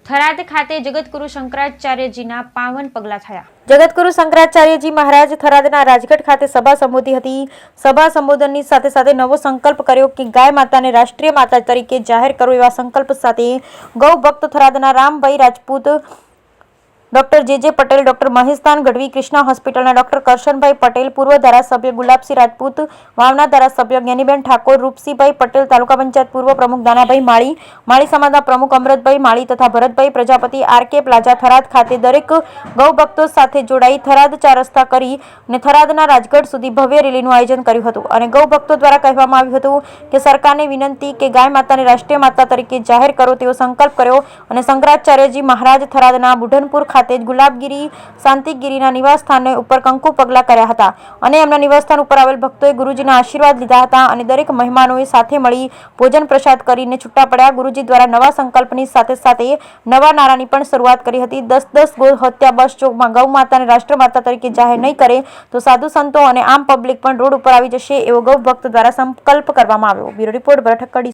થરાદ ખાતે જગતગુરુ શંકરાચાર્યજીના પાવન પગલા થયા। જગતગુરુ શંકરાચાર્યજી મહારાજ થરાદના રાજગઢ ખાતે સભા સંબોધી હતી। સભા સંબોધનની સાથે સાથે નવો સંકલ્પ કર્યો કે ગાય માતાને રાષ્ટ્રીય માતા તરીકે જાહેર કરો। એવા સંકલ્પ સાથે ગૌ ભક્ત થરાદના રામભાઈ રાજપૂત, ડોક્ટર જે પટેલ, ડોક્ટર મહેશદાન ગઢવી, કૃષ્ણા હોસ્પિટલના ડોક્ટર કરશનભાઈ પટેલ, પૂર્વ ધારાસભ્ય ગુલાબસિંહ રાજપૂત, વાવના ધારાસભ્ય જ્ઞાનીબેન ઠાકોર, રૂપસિંહભાઈ પટેલ, તાલુકા પંચાયત પૂર્વ પ્રમુખ દાનાભાઈ માળી, માળી સમાજના પ્રમુખ અમરતભાઈ માળી તથા ભરતભાઈ પ્રજાપતિ, આરકે પ્લાઝા થરાદ ખાતે દરેક ગૌ ભક્તો સાથે જોડાઈ થરાદ 4 રસ્તા કરી અને થરાદના રાજગઢ સુધી ભવ્ય રેલીનું આયોજન કર્યું હતું અને ગૌ ભક્તો દ્વારા કહેવામાં આવ્યું હતું કે સરકારને વિનંતી કે ગાય માતાને રાષ્ટ્રીય માતા તરીકે જાહેર કરો તેવો સંકલ્પ કર્યો અને શંકરાચાર્યજી મહારાજ થરાદના બુઢનપુર ખાતે ગુલાબગીરી શાંતિગીરીના નિવાસ સ્થાને ઉપર કંકુ પગલા કર્યા હતા અને એમના નિવાસ સ્થાન ઉપર આવેલ ભક્તોએ ગુરુજીના આશીર્વાદ લીધા હતા અને દરેક મહેમાનોએ સાથે મળી ભોજન પ્રસાદ કરીને છૂટા પડ્યા। ગુરુજી દ્વારા નવા સંકલ્પની સાથે સાથે નવા નારાની પણ શરૂઆત કરી હતી। 10-10 ગૌ હત્યા બસ ચોકમાં ગૌ માતાને રાષ્ટ્રમાતા તરીકે જાહેર નહીં કરે તો સાધુ સંતો અને આમ પબ્લિક પણ રોડ ઉપર આવી જશે એવો ગૌ ભક્ત દ્વારા સંકલ્પ કરવામાં આવ્યો। બ્યુરો રિપોર્ટ ભરત ઠક્કર।